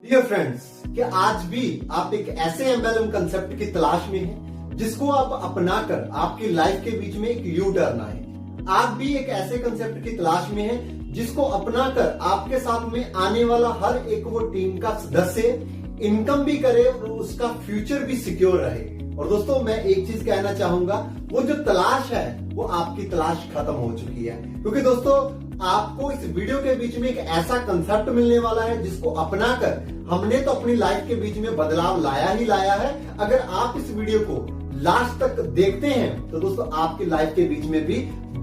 Dear friends, क्या आज भी आप एक ऐसे एमएलएम कंसेप्ट की तलाश में हैं जिसको आप अपनाकर आपकी लाइफ के बीच में एक यू टर्न आए? आप भी एक ऐसे कंसेप्ट की तलाश में हैं जिसको अपनाकर आपके साथ में आने वाला हर एक वो टीम का सदस्य इनकम भी करे और उसका फ्यूचर भी सिक्योर रहे। और दोस्तों, मैं एक चीज कहना चाहूंगा, वो जो तलाश है वो आपकी तलाश खत्म हो चुकी है, क्योंकि दोस्तों आपको इस वीडियो के बीच में एक ऐसा कंसेप्ट मिलने वाला है जिसको अपनाकर हमने तो अपनी लाइफ के बीच में बदलाव लाया ही लाया है। अगर आप इस वीडियो को लास्ट तक देखते हैं तो दोस्तों आपकी लाइफ के बीच में भी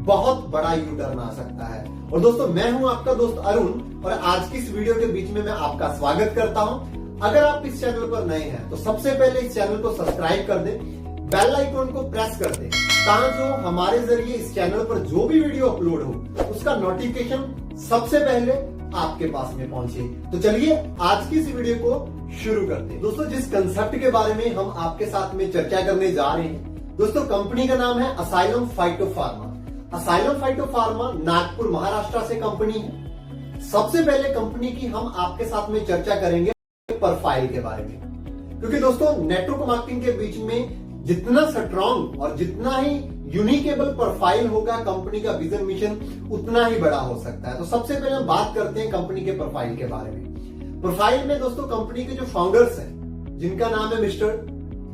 बहुत बड़ा यू टर्न आ सकता है। और दोस्तों, मैं हूं आपका दोस्त अरुण और आज की इस वीडियो के बीच में मैं आपका स्वागत करता हूं। अगर आप इस चैनल पर नए हैं तो सबसे पहले इस चैनल को सब्सक्राइब कर दें, बेल आइकन को प्रेस कर दें, ताकि जो हमारे जरिए इस चैनल पर जो भी वीडियो अपलोड हो उसका नोटिफिकेशन सबसे पहले आपके पास में पहुंचे। तो चलिए आज की इस वीडियो को शुरू करते हैं। दोस्तों, जिस कंसेप्ट के बारे में हम आपके साथ में चर्चा करने जा रहे हैं, दोस्तों कंपनी का नाम है असाइलम फाइटोफार्मा। असाइलम फाइटोफार्मा नागपुर महाराष्ट्र से कंपनी है। सबसे पहले कंपनी की हम आपके साथ में चर्चा करेंगे प्रोफाइल के बारे में, क्योंकि दोस्तों नेटवर्क मार्केटिंग के बीच में जितना स्ट्रॉन्ग और जितना ही यूनिकेबल प्रोफाइल होगा कंपनी का विजन मिशन उतना ही बड़ा हो सकता है। तो सबसे पहले हम बात करते हैं कंपनी के प्रोफाइल के बारे में। प्रोफाइल में दोस्तों कंपनी के जो फाउंडर्स हैं, जिनका नाम है मिस्टर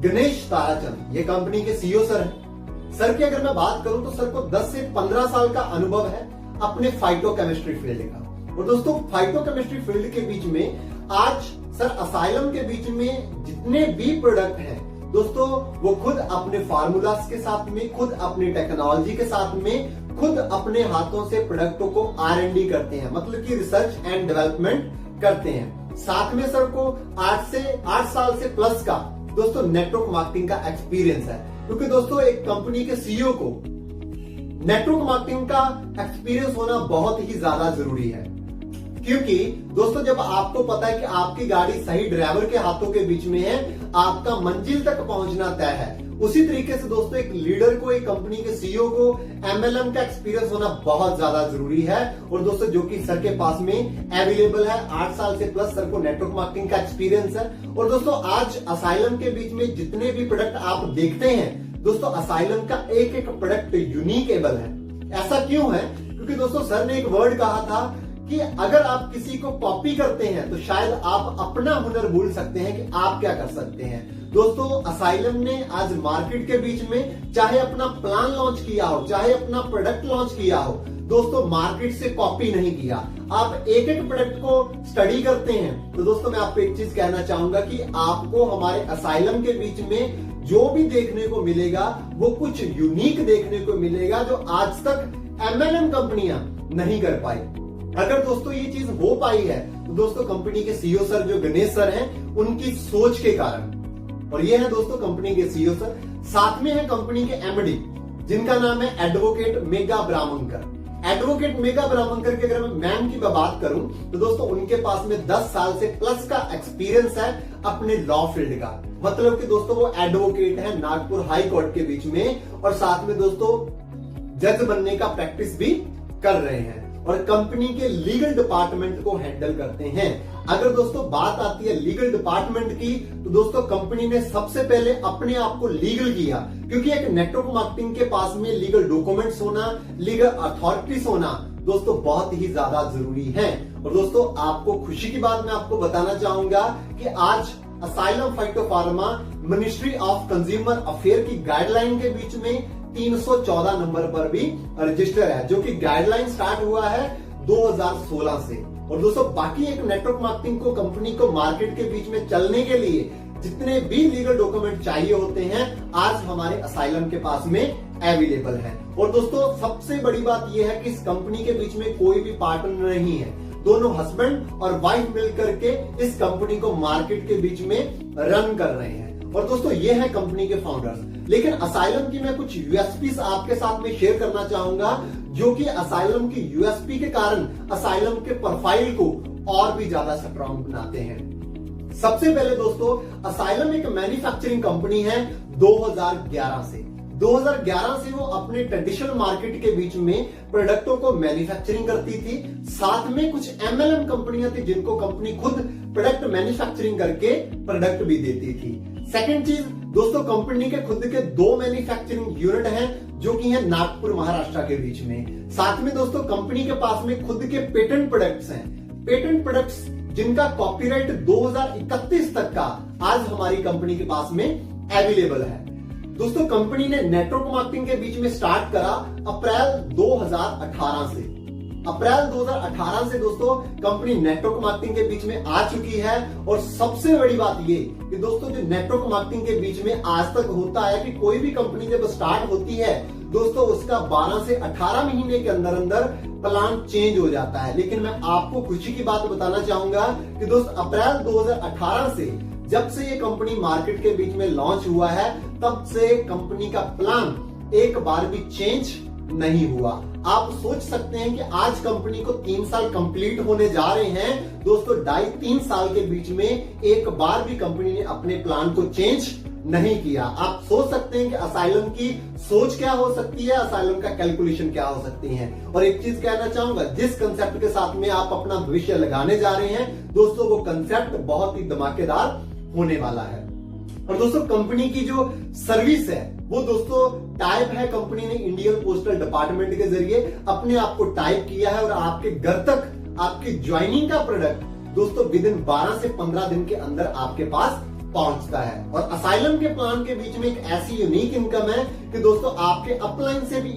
गणेश ताराचंद, ये कंपनी के सीईओ सर हैं। सर की अगर मैं बात करूं तो सर को 10 से 15 साल का अनुभव है अपने फाइटोकेमिस्ट्री फील्ड का। और दोस्तों फाइटोकेमिस्ट्री फील्ड के बीच में आज सर असाइलम के बीच में जितने भी प्रोडक्ट हैं दोस्तों, वो खुद अपने फार्मूलास के साथ में, खुद अपनी टेक्नोलॉजी के साथ में, खुद अपने हाथों से प्रोडक्टों को R&D करते हैं, मतलब कि रिसर्च एंड डेवलपमेंट करते हैं। साथ में सर को 8 साल से प्लस का दोस्तों नेटवर्क मार्केटिंग का एक्सपीरियंस है, क्योंकि दोस्तों एक कंपनी के सीईओ को नेटवर्क मार्केटिंग का एक्सपीरियंस होना बहुत ही ज्यादा जरूरी है। क्योंकि दोस्तों जब आपको पता है कि आपकी गाड़ी सही ड्राइवर के हाथों के बीच में है, आपका मंजिल तक पहुंचना तय है। उसी तरीके से दोस्तों एक लीडर को, एक कंपनी के सीईओ को एमएलएम का एक्सपीरियंस होना बहुत ज्यादा जरूरी है। और दोस्तों जो कि सर के पास में अवेलेबल है, 8 साल से प्लस सर को नेटवर्क मार्केटिंग का एक्सपीरियंस है। और दोस्तों आज असाइलम के बीच में जितने भी प्रोडक्ट आप देखते हैं दोस्तों, असाइलम का एक एक प्रोडक्ट यूनिकेबल है। ऐसा क्यों है? क्योंकि दोस्तों सर ने एक वर्ड कहा था कि अगर आप किसी को कॉपी करते हैं तो शायद आप अपना हुनर भूल सकते हैं कि आप क्या कर सकते हैं। दोस्तों असाइलम ने आज मार्केट के बीच में चाहे अपना प्लान लॉन्च किया हो, चाहे अपना प्रोडक्ट लॉन्च किया हो, दोस्तों मार्केट से कॉपी नहीं किया। आप एक एक प्रोडक्ट को स्टडी करते हैं। तो दोस्तों मैं आपको एक चीज कहना चाहूंगा कि आपको हमारे असाइलम के बीच में जो भी देखने को मिलेगा वो कुछ यूनिक देखने को मिलेगा, जो आज तक एमएलएम कंपनियां नहीं कर पाई। अगर दोस्तों ये चीज हो पाई है तो दोस्तों कंपनी के सीईओ सर जो गणेश सर हैं उनकी सोच के कारण। और ये है दोस्तों कंपनी के सीईओ सर। साथ में है कंपनी के एमडी, जिनका नाम है advocate mega Brahmankar. Advocate mega Brahmankar की अगर मैं मैम की बात करूं तो दोस्तों उनके पास में 10 साल से प्लस का एक्सपीरियंस है अपने लॉ फील्ड का। मतलब कि दोस्तों वो एडवोकेट है नागपुर हाई कोर्ट के बीच में, और साथ में दोस्तों जज बनने का प्रैक्टिस भी कर रहे हैं और कंपनी के लीगल डिपार्टमेंट को हैंडल करते हैं। अगर दोस्तों बात आती है लीगल डिपार्टमेंट की तो दोस्तों कंपनी ने सबसे पहले अपने आप को लीगल किया, क्योंकि एक नेटवर्क मार्केटिंग के पास में लीगल डॉक्यूमेंट्स होना, लीगल अथॉरिटीज होना दोस्तों बहुत ही ज्यादा जरूरी है। और दोस्तों आपको खुशी की बात मैं आपको बताना चाहूंगा कि आज asylum phytopharma ministry of consumer affair की गाइडलाइन के बीच में 314 नंबर पर भी रजिस्टर है, जो कि गाइडलाइन स्टार्ट हुआ है 2016 से। और दोस्तों बाकी एक नेटवर्क मार्केटिंग को, कंपनी को मार्केट के बीच में चलने के लिए जितने भी लीगल डॉक्यूमेंट चाहिए होते हैं आज हमारे असाइलम के पास में अवेलेबल है। और दोस्तों सबसे बड़ी बात यह है कि इस कंपनी के बीच में कोई भी पार्टनर नहीं है, दोनों हस्बैंड और वाइफ मिलकर के इस कंपनी को मार्केट के बीच में रन कर रहे हैं। और दोस्तों ये है कंपनी के फाउंडर्स। लेकिन असाइलम की मैं कुछ यूएसपी आपके साथ में शेयर करना चाहूंगा, जो कि असाइलम की यूएसपी के कारण असाइलम के प्रोफाइल को और भी ज्यादा स्ट्रॉन्ग बनाते हैं। सबसे पहले दोस्तों असाइलम एक मैन्युफैक्चरिंग कंपनी है 2011 से। 2011 से वो अपने ट्रेडिशनल मार्केट के बीच में प्रोडक्टों को मैन्युफैक्चरिंग करती थी। साथ में कुछ एमएलएम कंपनियां थी जिनको कंपनी खुद प्रोडक्ट मैन्युफैक्चरिंग करके प्रोडक्ट भी देती थी। सेकंड चीज दोस्तों, कंपनी के खुद के 2 मैन्युफैक्चरिंग यूनिट हैं जो कि है नागपुर महाराष्ट्र के बीच में। साथ में दोस्तों कंपनी के पास में खुद के पेटेंट प्रोडक्ट्स हैं, पेटेंट प्रोडक्ट्स जिनका कॉपीराइट 2031 तक का आज हमारी कंपनी के पास में अवेलेबल है। दोस्तों कंपनी ने नेटवर्क मार्केटिंग के बीच में स्टार्ट करा अप्रैल 2018 से। अप्रैल 2018 से दोस्तों कंपनी नेटवर्क मार्केटिंग के बीच में आ चुकी है। और सबसे बड़ी बात ये कि दोस्तों जो नेटवर्क मार्केटिंग के बीच में आज तक होता है कि कोई भी कंपनी जब स्टार्ट होती है दोस्तों उसका 12 से 18 महीने के अंदर अंदर प्लान चेंज हो जाता है। लेकिन मैं आपको खुशी की बात बताना चाहूंगा कि दोस्तों अप्रैल 2018 से जब से ये कंपनी मार्केट के बीच में लॉन्च हुआ है तब से कंपनी का प्लान एक बार भी चेंज नहीं हुआ। आप सोच सकते हैं कि आज कंपनी को 3 साल कंप्लीट होने जा रहे हैं दोस्तों, 2.5-3 साल के बीच में एक बार भी कंपनी ने अपने प्लान को चेंज नहीं किया। आप सोच सकते हैं कि असाइलम की सोच क्या हो सकती है, असाइलम का कैलकुलेशन क्या हो सकती है। और एक चीज कहना चाहूंगा, जिस कंसेप्ट के साथ में आप अपना भविष्य लगाने जा रहे हैं दोस्तों वो कंसेप्ट बहुत ही धमाकेदार होने वाला है। और दोस्तों कंपनी की जो सर्विस है वो दोस्तों टाइप है, कंपनी ने इंडियन पोस्टल डिपार्टमेंट के जरिए अपने आप को टाइप किया है और आपके घर तक आपकी ज्वाइनिंग का प्रोडक्ट दोस्तों विद इन 12 से 15 दिन के अंदर आपके पास पहुंचता है। और असाइलम के प्लान के बीच में एक ऐसी यूनिक इनकम है कि दोस्तों आपके अपलाइन से भी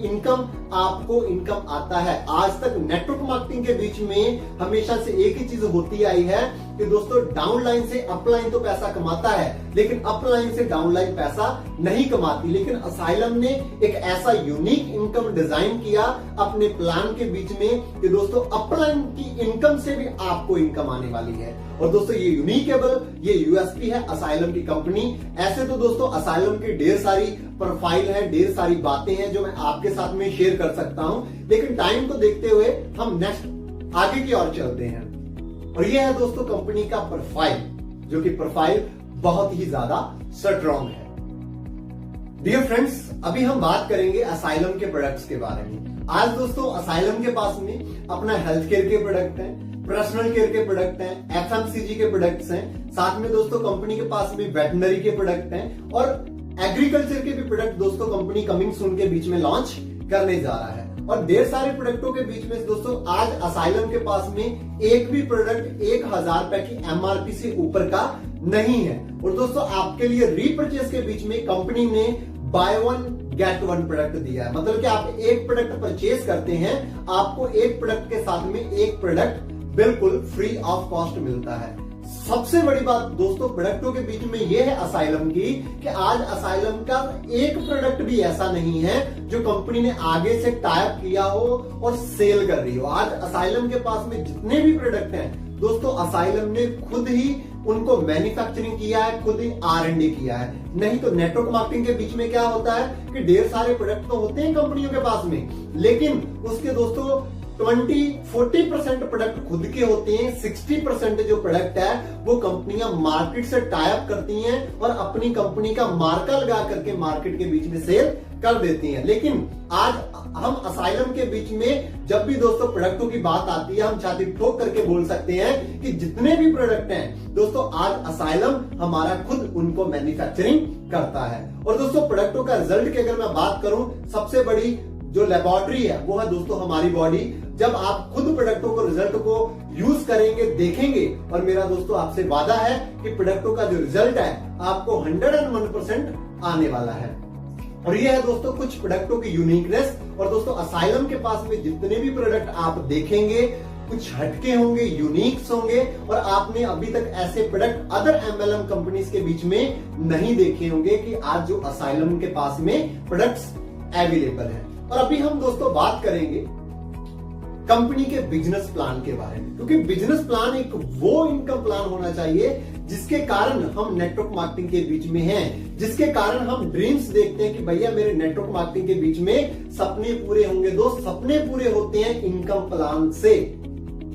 आपको इनकम आता है। आज तक नेटवर्क मार्केटिंग के बीच में हमेशा से एक ही चीज होती आई है कि दोस्तों डाउनलाइन से अपलाइन तो पैसा कमाता है लेकिन अपलाइन से डाउनलाइन पैसा नहीं कमाती। लेकिन असाइलम ने एक ऐसा यूनिक इनकम डिजाइन किया अपने प्लान के बीच में कि दोस्तों अपलाइन की इनकम से भी आपको इनकम आने वाली है। और दोस्तों ये यूनिकेबल, ये यूएसपी है असाइलम की कंपनी। ऐसे तो दोस्तों असाइलम की ढेर सारी प्रोफाइल है, ढेर सारी बातें हैं जो मैं आपके साथ में शेयर कर सकता हूं, लेकिन टाइम को देखते हुए हम नेक्स्ट आगे की ओर चलते हैं। और ये है दोस्तों कंपनी का प्रोफाइल, जो कि प्रोफाइल बहुत ही ज्यादा स्ट्रॉन्ग है। डियर फ्रेंड्स, अभी हम बात करेंगे असाइलम के प्रोडक्ट्स के बारे में। आज दोस्तों असाइलम के पास में अपना हेल्थ केयर के प्रोडक्ट हैं, पर्सनल केयर के प्रोडक्ट हैं, एफएमसीजी के प्रोडक्ट्स हैं, साथ में दोस्तों कंपनी के पास में वेटनरी के प्रोडक्ट हैं और एग्रीकल्चर के भी प्रोडक्ट दोस्तों कंपनी कमिंग सून के बीच में लॉन्च करने जा रहा है। और ढेर सारे प्रोडक्टों के बीच में दोस्तों आज असाइलम के पास में एक भी प्रोडक्ट 1000 रुपए की एमआरपी से ऊपर का नहीं है। और दोस्तों आपके लिए रीपर्चेस के बीच में कंपनी ने बाय 1 गेट 1 प्रोडक्ट दिया है। मतलब कि आप एक प्रोडक्ट परचेज करते हैं, आपको एक प्रोडक्ट के साथ में एक प्रोडक्ट बिल्कुल फ्री ऑफ कॉस्ट मिलता है। सबसे बड़ी बात दोस्तों प्रोडक्टों के बीच में यह है असाइलम की कि आज असाइलम का एक प्रोडक्ट भी ऐसा नहीं है जो कंपनी ने आगे से टाइप किया हो और सेल कर रही हो। आज असाइलम के पास में जितने भी प्रोडक्ट हैं दोस्तों असाइलम ने खुद ही उनको मैन्युफैक्चरिंग किया है, खुद ही R&D किया है। नहीं तो नेटवर्क मार्केटिंग के बीच में क्या होता है कि ढेर सारे प्रोडक्ट तो होते हैं कंपनियों के पास में, लेकिन उसके दोस्तों 20-40% प्रोडक्ट खुद के होते हैं, 60% जो प्रोडक्ट है वो कंपनियां मार्केट से टाई अप करती हैं और अपनी कंपनी का मार्का लगा करके मार्केट के बीच में सेल कर देती हैं। लेकिन आज हम असाइलम के बीच में जब भी दोस्तों प्रोडक्टों की बात आती है हम छाती ठोक करके बोल सकते हैं कि जितने भी प्रोडक्ट हैं दोस्तों आज असाइलम हमारा खुद उनको मैन्युफैक्चरिंग करता है। और दोस्तों प्रोडक्टों का रिजल्ट की अगर मैं बात करूं, सबसे बड़ी जो लेबोरेटरी है वो है दोस्तों हमारी बॉडी। जब आप खुद प्रोडक्टों को रिजल्ट को यूज करेंगे, देखेंगे, और मेरा दोस्तों आपसे वादा है कि प्रोडक्टों का जो रिजल्ट है आपको 101% आने वाला है। और ये है दोस्तों कुछ प्रोडक्टों की यूनिकनेस। और दोस्तों असाइलम के पास में जितने भी प्रोडक्ट आप देखेंगे कुछ हटके होंगे, यूनिक्स होंगे, और आपने अभी तक ऐसे प्रोडक्ट अदर एमएलएम कंपनीज के बीच में नहीं देखे होंगे कि आज जो असाइलम के पास में प्रोडक्ट्स अवेलेबल है। और अभी हम दोस्तों बात करेंगे कंपनी के बिजनेस प्लान के बारे में, क्योंकि बिजनेस प्लान एक वो इनकम प्लान होना चाहिए जिसके कारण हम नेटवर्क मार्केटिंग के बीच में हैं, जिसके कारण हम ड्रीम्स देखते हैं कि भैया मेरे नेटवर्क मार्केटिंग के बीच में सपने पूरे होंगे। दोस्त सपने पूरे होते हैं इनकम प्लान से।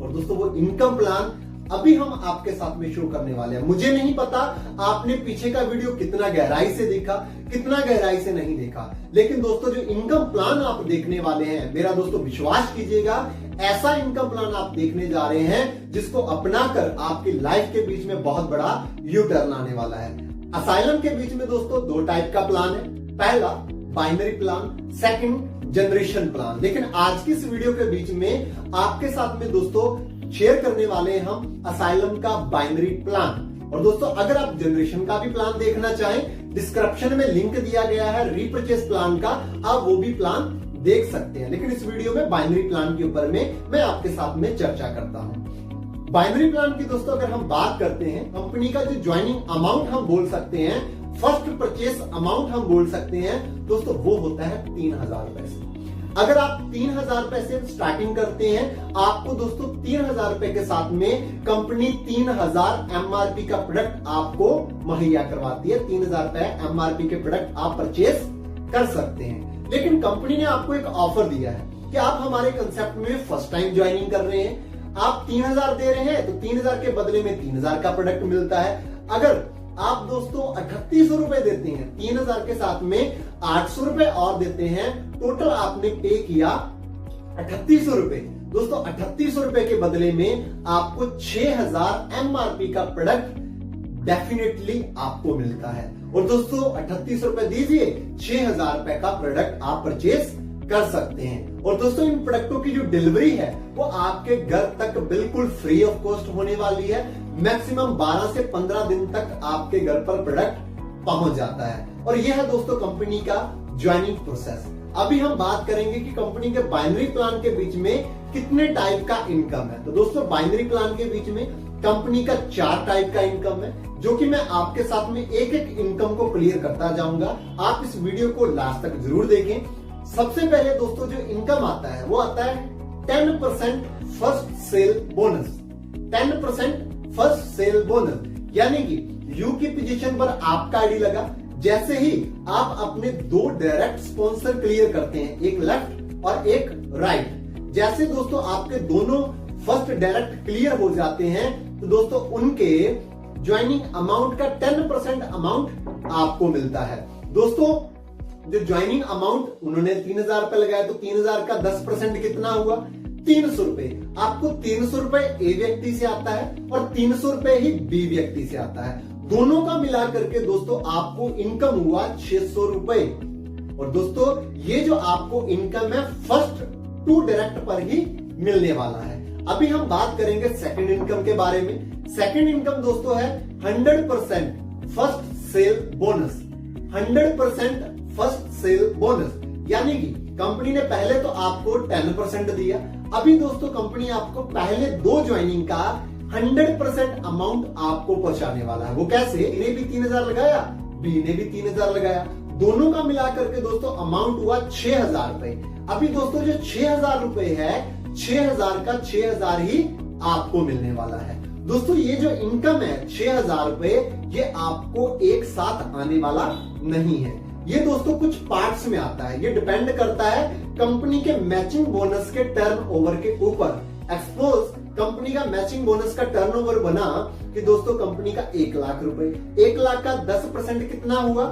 और दोस्तों वो इनकम प्लान अभी हम आपके साथ में शो करने वाले हैं। मुझे नहीं पता आपने पीछे का वीडियो कितना गहराई से देखा, कितना गहराई से नहीं देखा, लेकिन दोस्तों जो इनकम प्लान आप देखने वाले हैं, मेरा दोस्तों विश्वास कीजिएगा, ऐसा इनकम प्लान आप देखने जा रहे हैं जिसको अपनाकर आपकी लाइफ के बीच में बहुत बड़ा यू टर्न आने वाला है। असाइलम के बीच में दोस्तों दो टाइप का प्लान है, पहला binary plan, second generation plan. लेकिन आज की इस वीडियो के बीच में आपके साथ में दोस्तों शेयर करने वाले हैं हम असाइलम का बाइनरी प्लान। और दोस्तों अगर आप जनरेशन का भी प्लान देखना चाहें, डिस्क्रिप्शन में लिंक दिया गया है रीपरचेस प्लान का, आप वो भी प्लान देख सकते हैं। लेकिन इस वीडियो में बाइनरी प्लान के ऊपर में मैं आपके साथ में चर्चा करता हूं। बाइनरी प्लान की दोस्तों अगर हम बात करते हैं, कंपनी का जो ज्वाइनिंग अमाउंट हम बोल सकते हैं, फर्स्ट परचेस अमाउंट हम बोल सकते हैं दोस्तों, वो होता है 3000 पैसे। अगर आप 3000 पैसे स्टार्टिंग करते हैं, आपको दोस्तों 3000 रुपए के साथ में कंपनी 3000 एमआरपी का प्रोडक्ट आपको मुहैया करवाती है। 3000 रुपए एमआरपी के प्रोडक्ट आप परचेस कर सकते हैं। लेकिन कंपनी ने आपको एक ऑफर दिया है कि आप हमारे कंसेप्ट में फर्स्ट टाइम ज्वाइनिंग कर रहे हैं, आप 3000 दे रहे हैं तो 3000 के बदले में 3000 का प्रोडक्ट मिलता है। अगर आप दोस्तों 3800 रुपए देते हैं, 3000 के साथ में 800 रुपए और देते हैं, टोटल आपने पे किया 3800 रुपए। दोस्तों 3800 रुपए के बदले में आपको 6000 एमआरपी का प्रोडक्ट डेफिनेटली आपको मिलता है। और दोस्तों 3800 रुपए दीजिए, 6000 रुपए का प्रोडक्ट आप परचेस कर सकते हैं। और दोस्तों इन प्रोडक्टों की जो डिलीवरी है वो आपके घर तक बिल्कुल फ्री ऑफ कॉस्ट होने वाली है। मैक्सिमम 12 से 15 दिन तक आपके घर पर प्रोडक्ट पहुंच जाता है। और यह है दोस्तों कंपनी का ज्वाइनिंग प्रोसेस। अभी हम बात करेंगे कि कंपनी के बाइनरी प्लान के बीच में कितने टाइप का इनकम है। तो दोस्तों बाइनरी प्लान के बीच में कंपनी का 4 टाइप का इनकम है, जो कि मैं आपके साथ में एक एक इनकम को क्लियर करता जाऊंगा। आप इस वीडियो को लास्ट तक जरूर देखें। सबसे पहले दोस्तों जो इनकम आता है वो आता है 10% first cell bonus. 10% first cell bonus यानी कि यू की पोजीशन पर आपका आईडी लगा, जैसे ही आप अपने 2 डायरेक्ट स्पॉन्सर क्लियर करते हैं, एक लेफ्ट और एक राइट, जैसे दोस्तों आपके दोनों फर्स्ट डायरेक्ट क्लियर हो जाते हैं तो दोस्तों उनके ज्वाइनिंग अमाउंट का 10% अमाउंट आपको मिलता है। दोस्तों जो ज्वाइनिंग अमाउंट उन्होंने 3000 रुपए लगाया तो 3000 का 10% कितना हुआ, 300 रुपए। आपको 300 रुपए ए व्यक्ति से आता है और 300 रुपए ही बी व्यक्ति से आता है। दोनों का मिला करके दोस्तों आपको इनकम हुआ 600 रुपए। और दोस्तों ये जो आपको इनकम है फर्स्ट 2 डायरेक्ट पर ही मिलने वाला है। अभी हम बात करेंगे सेकंड इनकम के बारे में। सेकंड इनकम दोस्तों है 100% first cell bonus. 100% first cell bonus यानी कि कंपनी ने पहले तो आपको 10% दिया, अभी दोस्तों कंपनी आपको पहले 2 ज्वाइनिंग का 100% अमाउंट आपको पहुंचाने वाला है। वो कैसे? ए ने भी 3000 लगाया, बी ने भी 3000 लगाया, दोनों का मिलाकर के दोस्तों अमाउंट हुआ 6000 रुपए। अभी दोस्तों जो 6000 रुपए है, 6000 का 6000 ही आपको मिलने वाला है। दोस्तों ये जो इनकम है 6000 रुपए, ये आपको एक साथ आने वाला नहीं है। ये दोस्तों कुछ पार्ट्स में आता है। ये डिपेंड करता है कंपनी के मैचिंग बोनस के टर्नओवर के ऊपर। एक्सपोज कंपनी का मैचिंग बोनस का टर्नओवर बना कि दोस्तों कंपनी का 1 लाख रुपए, 1 लाख का 10% कितना हुआ,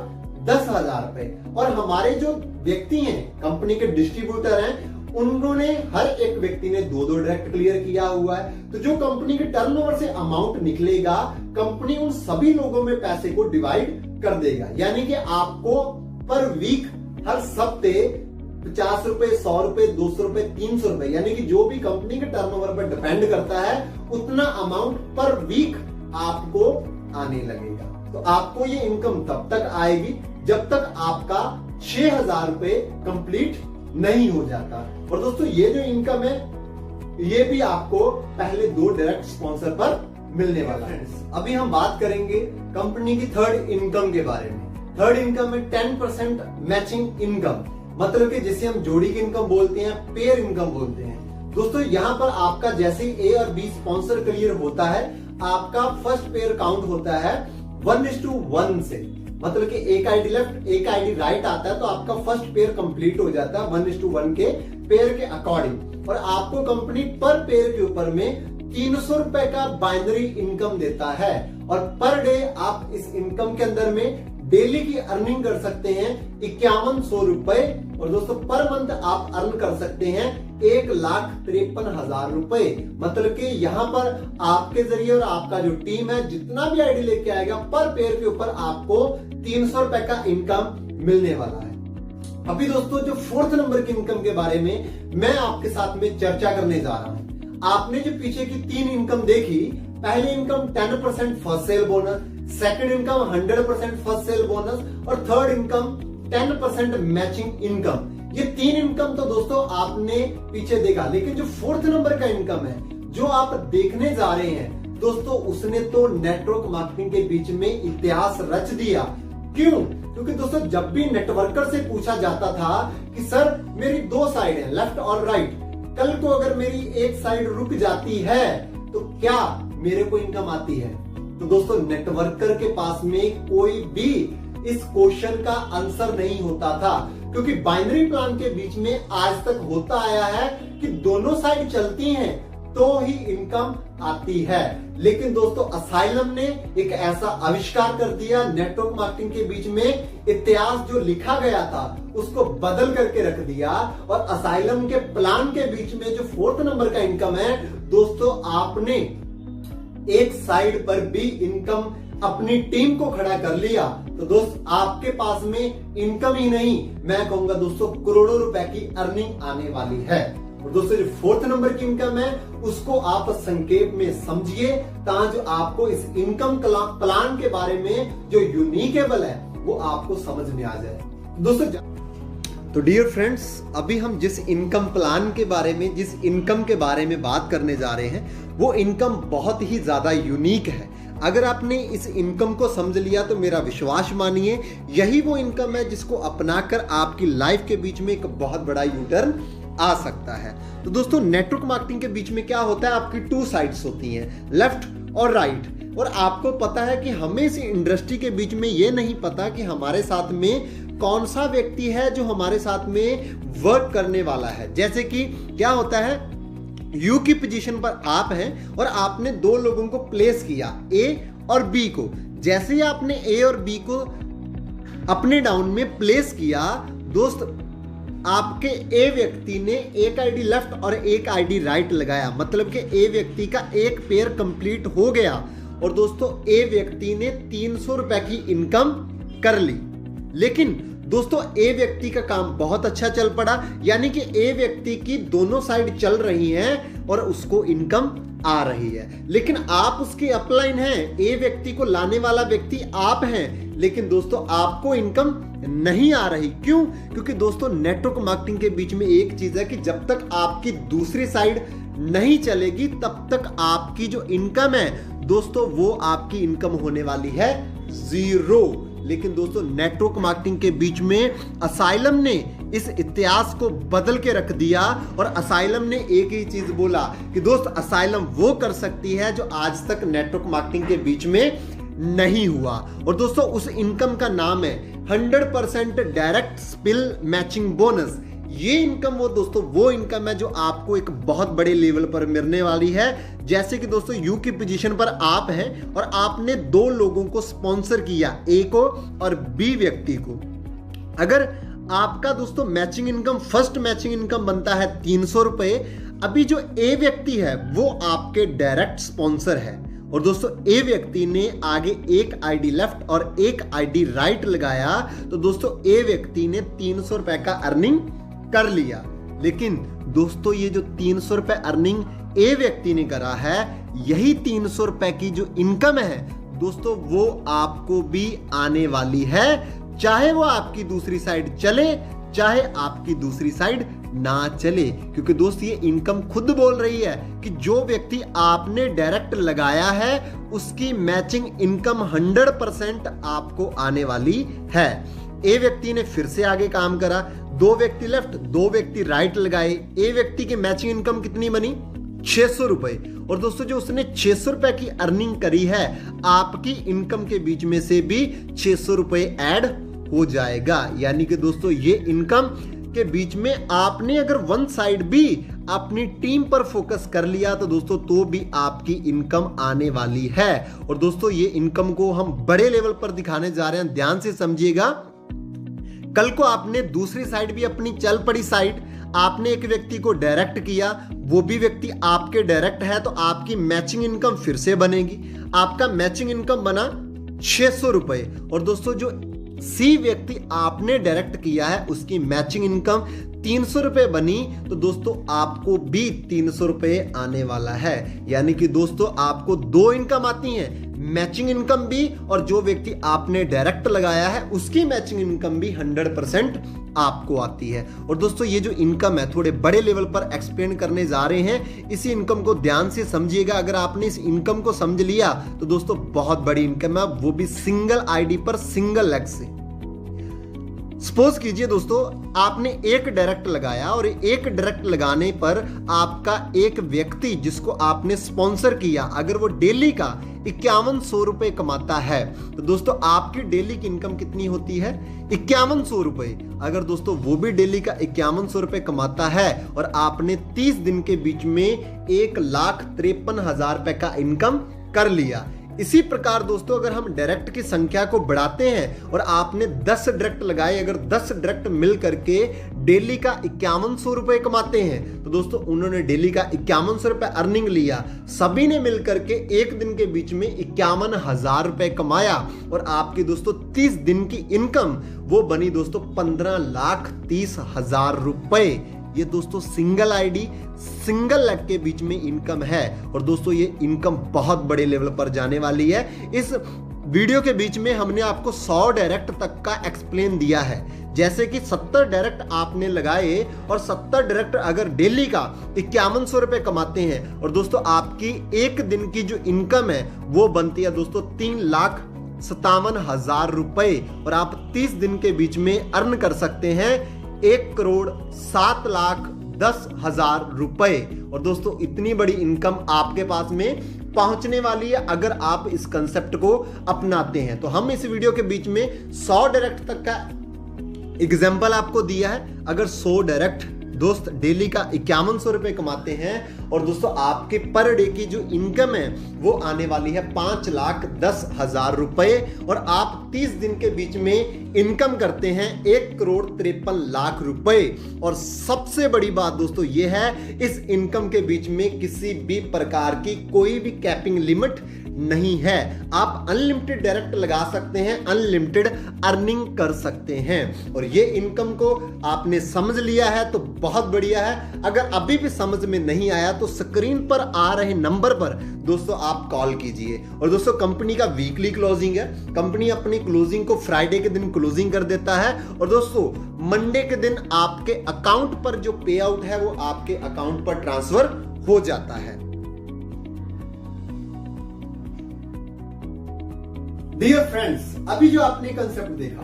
10,000 रुपए। और हमारे जो व्यक्ति हैं, कंपनी के डिस्ट्रीब्यूटर हैं, उन्होंने हर एक व्यक्ति ने 2 डायरेक्ट क्लियर किया हुआ है। तो जो कंपनी के टर्नओवर से अमाउंट निकलेगा, कंपनी उन सभी लोगों में पैसे को डिवाइड कर देगा। यानी कि आपको पर वीक हर सप्ते 50 रुपए, 100 रुपए, 200 रुपए, 300 रुपए, यानी कि जो भी कंपनी के टर्नओवर पर डिपेंड करता है उतना अमाउंट पर वीक आपको आने लगेगा। तो आपको ये इनकम तब तक आएगी जब तक आपका 6000 रुपए कंप्लीट नहीं हो जाता। और दोस्तों ये जो इनकम है ये भी आपको पहले 2 डायरेक्ट स्पॉन्सर पर मिलने वाला है। अभी हम बात करेंगे कंपनी की थर्ड इनकम के बारे में। थर्ड इनकम में 10% मैचिंग इनकम, मतलब कि जिसे हम जोड़ी की इनकम बोलते हैं, पेयर इनकम बोलते हैं। दोस्तों यहाँ पर आपका जैसे ए और बी स्पॉन्सर क्लियर होता है, आपका फर्स्ट पेयर काउंट होता है 1:1 से, मतलब कि एक आईडी लेफ्ट एक आईडी राइट आता है तो आपका फर्स्ट पेयर कंप्लीट हो जाता है 1:1 के पेयर के अकॉर्डिंग। और आपको कंपनी पर पेयर के ऊपर में 300 रुपए का बाइनरी इनकम देता है और पर डे आप इस इनकम के अंदर में डेली की अर्निंग कर सकते हैं 5100 रुपए और दोस्तों पर मंथ आप अर्न कर सकते हैं 1,53,000 रुपए। मतलब कि यहां पर आपके जरिए और आपका जो टीम है जितना भी आईडी लेके आएगा पर पेयर के ऊपर आपको 300 रुपए का इनकम मिलने वाला है। अभी दोस्तों जो 4th नंबर की इनकम के बारे में मैं आपके साथ में चर्चा करने जा रहा हूं। आपने जो पीछे की 3 इनकम देखी, पहली income 10% first cell bonus, second income 100% first cell bonus और थर्ड इनकम 10% मैचिंग इनकम। ये 3 इनकम तो दोस्तों आपने पीछे देखा, लेकिन जो 4th नंबर का इनकम है जो आप देखने जा रहे हैं दोस्तों, उसने तो नेटवर्क मार्केटिंग के बीच में इतिहास रच दिया। क्यों? क्योंकि दोस्तों जब भी नेटवर्कर से पूछा जाता था कि सर मेरी 2 साइड है, लेफ्ट और राइट, कल को अगर मेरी एक साइड रुक जाती है तो क्या मेरे को इनकम आती है? तो दोस्तों नेटवर्कर के पास में कोई भी इस क्वेश्चन का आंसर नहीं होता था, क्योंकि बाइनरी प्लान के बीच में आज तक होता आया है कि दोनों साइड चलती हैं तो ही इनकम आती है। लेकिन दोस्तों असाइलम ने एक ऐसा आविष्कार कर दिया, नेटवर्क मार्केटिंग के बीच में इतिहास जो लिखा गया था उसको बदल करके रख दिया और असाइलम के प्लान के बीच में जो 4th नंबर का इनकम है दोस्तों, आपने एक साइड पर भी इनकम अपनी टीम को खड़ा कर लिया तो दोस्त आपके पास में इनकम ही नहीं, मैं कहूंगा दोस्तों करोड़ों रुपए की अर्निंग आने वाली है। और दोस्तों जो 4th नंबर की इनकम है उसको आप संक्षेप में समझिए ताकि आपको इस इनकम प्लान के बारे में जो यूनिकेबल है वो आपको समझ में आ जाए। दोस्तों तो डियर फ्रेंड्स, अभी हम जिस इनकम प्लान के बारे में, जिस इनकम के बारे में बात करने जा रहे हैं वो इनकम बहुत ही ज्यादा यूनिक है। अगर आपने इस इनकम को समझ लिया तो मेरा विश्वास मानिए यही वो इनकम है जिसको अपनाकर आपकी लाइफ के बीच में एक बहुत बड़ा यूटर्न आ सकता है। तो दोस्तों नेटवर्क मार्केटिंग के बीच में क्या होता है, आपकी 2 साइड्स होती हैं, लेफ्ट और राइट। और आपको पता है कि हमें इस इंडस्ट्री के बीच में ये नहीं पता कि हमारे साथ में कौन सा व्यक्ति है जो हमारे साथ में वर्क करने वाला है। जैसे कि क्या होता है, यू की पोजीशन पर आप हैं और आपने 2 लोगों को प्लेस किया, ए और बी को। जैसे ही आपने ए और बी को अपने डाउन में प्लेस किया दोस्त, आपके ए व्यक्ति ने एक आईडी लेफ्ट और एक आईडी राइट लगाया, मतलब कि ए व्यक्ति का एक पेयर कंप्लीट हो गया और दोस्तों ए व्यक्ति ने 300 रुपए की इनकम कर ली। लेकिन दोस्तों ए व्यक्ति का काम बहुत अच्छा चल पड़ा, यानी कि ए व्यक्ति की दोनों साइड चल रही हैं और उसको इनकम आ रही है। लेकिन आप उसके अपलाइन हैं, ए व्यक्ति को लाने वाला व्यक्ति आप हैं, लेकिन दोस्तों आपको इनकम नहीं आ रही। क्यों? क्योंकि दोस्तों नेटवर्क मार्केटिंग के बीच में एक चीज है कि जब तक आपकी दूसरी साइड नहीं चलेगी तब तक आपकी जो इनकम है दोस्तों वो आपकी इनकम होने वाली है 0। लेकिन दोस्तों नेटवर्क मार्केटिंग के बीच में असाइलम ने इस इतिहास को बदल के रख दिया और असाइलम ने एक ही चीज बोला कि दोस्त असाइलम वो कर सकती है जो आज तक नेटवर्क मार्केटिंग के बीच में नहीं हुआ। और दोस्तों उस इनकम का नाम है 100% डायरेक्ट स्पिल मैचिंग बोनस। ये इनकम वो इनकम है जो आपको एक बहुत बड़े लेवल पर मिलने वाली है। जैसे कि दोस्तों यू की पोजीशन पर आप हैं और आपने 2 लोगों को स्पॉन्सर किया, ए को और बी व्यक्ति को। अगर आपका दोस्तों matching income, first matching income बनता है 300 रुपए, अभी जो ए व्यक्ति है वो आपके डायरेक्ट स्पॉन्सर है और दोस्तों ए व्यक्ति ने आगे एक आईडी लेफ्ट और एक आईडी राइट लगाया तो दोस्तों ए व्यक्ति ने 300 रुपए का अर्निंग कर लिया। लेकिन दोस्तों ये जो 300 रुपए अर्निंग ए व्यक्ति ने करा है, यही 300 रुपए की जो इनकम है दोस्तों वो आपको भी आने वाली है, चाहे वो आपकी दूसरी साइड चले चाहे आपकी दूसरी साइड ना चले। क्योंकि दोस्त ये इनकम खुद बोल रही है कि जो व्यक्ति आपने डायरेक्ट लगाया है उसकी मैचिंग इनकम 100% आपको आने वाली है। ए व्यक्ति ने फिर से आगे काम करा, 2 व्यक्ति लेफ्ट 2 व्यक्ति राइट लगाए, ए व्यक्ति की मैचिंग इनकम कितनी बनी 600 रुपए। और दोस्तों जो उसने 600 रुपए की अर्निंग करी है, आपकी इनकम के बीच में से भी 600 रुपए ऐड हो जाएगा। यानी कि दोस्तों ये इनकम के बीच में आपने अगर वन साइड भी अपनी टीम पर फोकस कर लिया तो दोस्तों तो भी आपकी इनकम आने वाली है। और दोस्तों ये इनकम को हम बड़े लेवल पर दिखाने जा रहे हैं, ध्यान से समझिएगा। कल को आपने दूसरी साइड भी अपनी चल पड़ी साइड, आपने एक व्यक्ति को डायरेक्ट किया, वो भी व्यक्ति आपके डायरेक्ट है, तो आपकी मैचिंग इनकम फिर से बनेगी। आपका मैचिंग इनकम बना 600 रुपए, और दोस्तों जो सी व्यक्ति आपने डायरेक्ट किया है उसकी मैचिंग इनकम 300 रुपए बनी, तो दोस्तों आपको भी 300 रुपए आने वाला है। यानी कि दोस्तों आपको दो इनकम आती हैं, मैचिंग इनकम भी, और जो व्यक्ति आपने डायरेक्ट लगाया है उसकी मैचिंग इनकम भी 100% आपको आती है। और दोस्तों ये जो इनकम है थोड़े बड़े लेवल पर एक्सप्लेन करने जा रहे हैं, इसी इनकम को ध्यान से समझिएगा। अगर आपने इस इनकम को समझ लिया तो दोस्तों बहुत बड़ी इनकम है, वो भी सिंगल आईडी पर सिंगल लेग से। सपोज कीजिए दोस्तों आपने एक डायरेक्ट लगाया, और एक डायरेक्ट लगाने पर आपका एक व्यक्ति जिसको आपने स्पॉन्सर किया, अगर वो डेली का 5100 रुपए कमाता है, तो दोस्तों आपकी डेली की इनकम कितनी होती है? 5100 रुपए। अगर दोस्तों वो भी डेली का 5100 रुपए कमाता है और आपने 30 दिन के बीच में 1,53,000 रुपए का इनकम कर लिया। इसी प्रकार दोस्तों अगर हम डायरेक्ट की संख्या को बढ़ाते हैं और आपने 10 डायरेक्ट लगाए, अगर 10 डायरेक्ट मिल करके डेली का 5100 रुपए कमाते हैं, तो दोस्तों उन्होंने डेली का 5100 रुपए अर्निंग लिया, सभी ने मिल करके एक दिन के बीच में 51,000 रुपए कमाया, और आपकी दोस्तों 30 दिन की इनकम वो बनी दोस्तों 15,30,000 रुपए। ये दोस्तों सिंगल आईडी सिंगल लेग के बीच में इनकम है, और दोस्तों ये इनकम बहुत बड़े लेवल पर जाने वाली है। इस वीडियो के बीच में हमने आपको 100 डायरेक्ट तक का एक्सप्लेन दिया है, जैसे कि 70 डायरेक्ट आपने लगाए और 70 डायरेक्ट अगर डेली का 5100 रुपए कमाते हैं, और दोस्तों आपकी एक दिन की जो इनकम है वो बनती है दोस्तों 3,57,000 रुपए, और आप 30 दिन के बीच में अर्न कर सकते हैं 1,07,10,000 रुपए। और दोस्तों इतनी बड़ी इनकम आपके पास में पहुंचने वाली है अगर आप इस कंसेप्ट को अपनाते हैं। तो हम इस वीडियो के बीच में 100 डायरेक्ट तक का एग्जाम्पल आपको दिया है। अगर 100 डायरेक्ट दोस्त डेली का 5100 रुपए कमाते हैं, और दोस्तों आपके पर डे की जो इनकम है वो आने वाली है 5,10,000 रुपए, और आप 30 दिन के बीच में इनकम करते हैं 1,53,00,000 रुपए। और सबसे बड़ी बात दोस्तों ये है, इस इनकम के बीच में किसी भी प्रकार की कोई भी कैपिंग लिमिट नहीं है। आप अनलिमिटेड डायरेक्ट लगा सकते हैं, अनलिमिटेड अर्निंग कर सकते हैं। और ये इनकम को आपने समझ लिया है तो बहुत बढ़िया है। अगर अभी भी समझ में नहीं आया तो स्क्रीन पर आ रहे नंबर पर दोस्तों आप कॉल कीजिए। और दोस्तों कंपनी का वीकली क्लोजिंग है, कंपनी अपनी क्लोजिंग को फ्राइडे के दिन क्लोजिंग कर देता है, और दोस्तों मंडे के दिन आपके अकाउंट पर जो पे आउट है वो आपके अकाउंट पर ट्रांसफर हो जाता है। डियर फ्रेंड्स, अभी जो आपने कंसेप्ट देखा,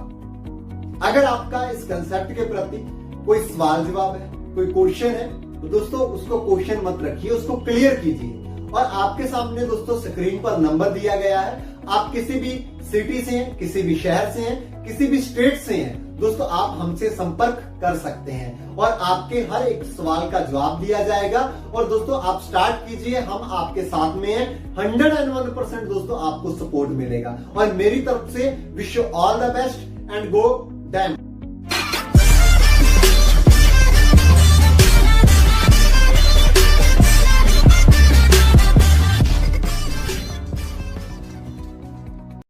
अगर आपका इस कंसेप्ट के प्रति कोई सवाल जवाब है, कोई क्वेश्चन है, तो दोस्तों उसको क्वेश्चन मत रखिए, उसको क्लियर कीजिए। और आपके सामने दोस्तों स्क्रीन पर नंबर दिया गया है, आप किसी भी सिटी से हैं, किसी भी शहर से हैं, किसी भी स्टेट से हैं, दोस्तों आप हमसे संपर्क कर सकते हैं और आपके हर एक सवाल का जवाब दिया जाएगा। और दोस्तों आप स्टार्ट कीजिए, हम आपके साथ में हैं, 101% दोस्तों आपको सपोर्ट मिलेगा। और मेरी तरफ से wish you all the best and go dam.